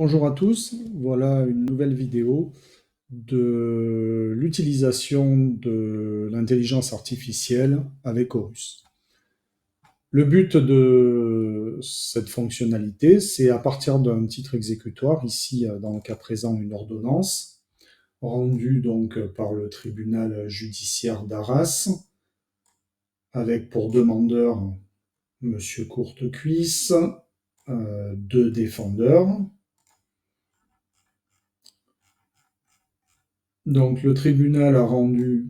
Bonjour à tous, voilà une nouvelle vidéo de l'utilisation de l'intelligence artificielle avec Horus. Le but de cette fonctionnalité, c'est à partir d'un titre exécutoire, ici dans le cas présent une ordonnance, rendue donc par le tribunal judiciaire d'Arras, avec pour demandeur Monsieur Courtecuisse, deux défendeurs. Donc le tribunal a rendu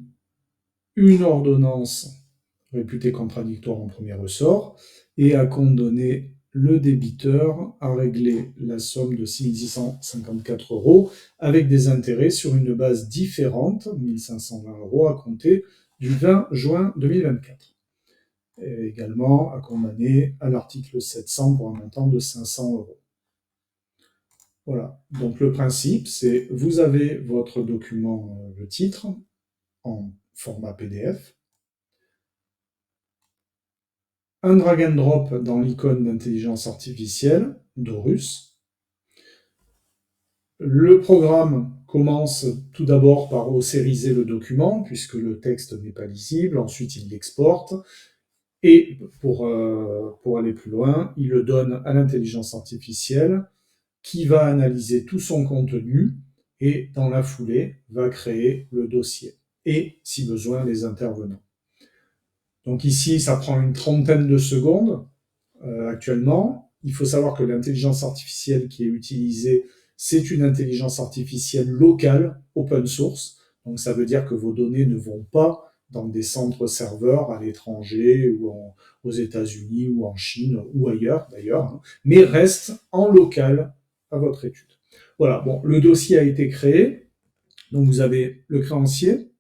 une ordonnance réputée contradictoire en premier ressort et a condamné le débiteur à régler la somme de 6 654 € avec des intérêts sur une base différente, 1 520 € à compter du 20 juin 2024. Et également a condamné à l'article 700 pour un montant de 500 €. Voilà, donc le principe, c'est vous avez votre document, le titre, en format PDF, un drag and drop dans l'icône d'intelligence artificielle d'Horus. Le programme commence tout d'abord par osériser le document, puisque le texte n'est pas lisible, ensuite il l'exporte, et pour aller plus loin, il le donne à l'intelligence artificielle, qui va analyser tout son contenu, et dans la foulée, va créer le dossier, et si besoin, les intervenants. Donc ici, ça prend une trentaine de secondes actuellement. Il faut savoir que l'intelligence artificielle qui est utilisée, c'est une intelligence artificielle locale, open source. Donc ça veut dire que vos données ne vont pas dans des centres serveurs à l'étranger ou aux États-Unis ou en Chine ou ailleurs d'ailleurs, mais restent en local à votre étude. Voilà, bon, le dossier a été créé. Donc vous avez le créancier.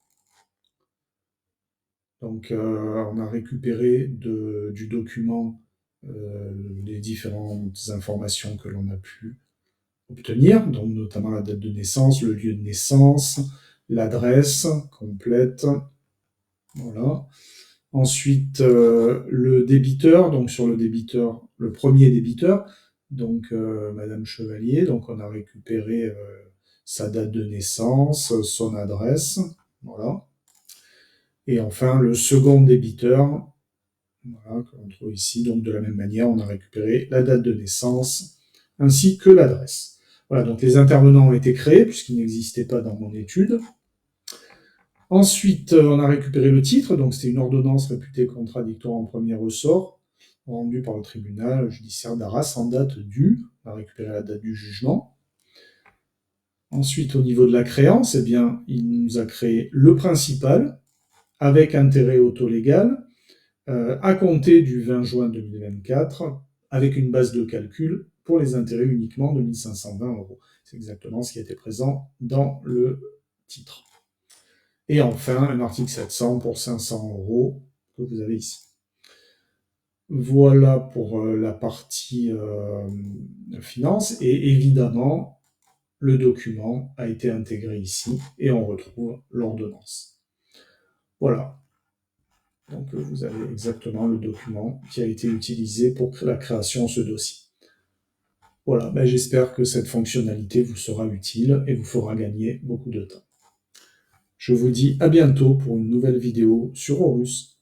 Donc on a récupéré du document les différentes informations que l'on a pu obtenir, donc notamment la date de naissance, le lieu de naissance, l'adresse complète. Voilà. Ensuite, le débiteur, donc sur le débiteur, le premier débiteur, donc Madame Chevalier, donc on a récupéré sa date de naissance, son adresse, voilà. Et enfin, le second débiteur, voilà, que l'on trouve ici, donc de la même manière, on a récupéré la date de naissance ainsi que l'adresse. Voilà, donc les intervenants ont été créés puisqu'ils n'existaient pas dans mon étude. Ensuite, on a récupéré le titre, donc c'était une ordonnance réputée contradictoire en premier ressort, rendue par le tribunal judiciaire d'Arras en date du. On a récupéré la date du jugement. Ensuite, au niveau de la créance, eh bien, il nous a créé le principal, avec intérêt autolégal, à compter du 20 juin 2024, avec une base de calcul pour les intérêts uniquement de 1 520 €. C'est exactement ce qui était présent dans le titre. Et enfin, un article 700 pour 500 € que vous avez ici. Voilà pour la partie finance. Et évidemment, le document a été intégré ici et on retrouve l'ordonnance. Voilà. Donc vous avez exactement le document qui a été utilisé pour la création de ce dossier. Voilà, ben, j'espère que cette fonctionnalité vous sera utile et vous fera gagner beaucoup de temps. Je vous dis à bientôt pour une nouvelle vidéo sur Horus.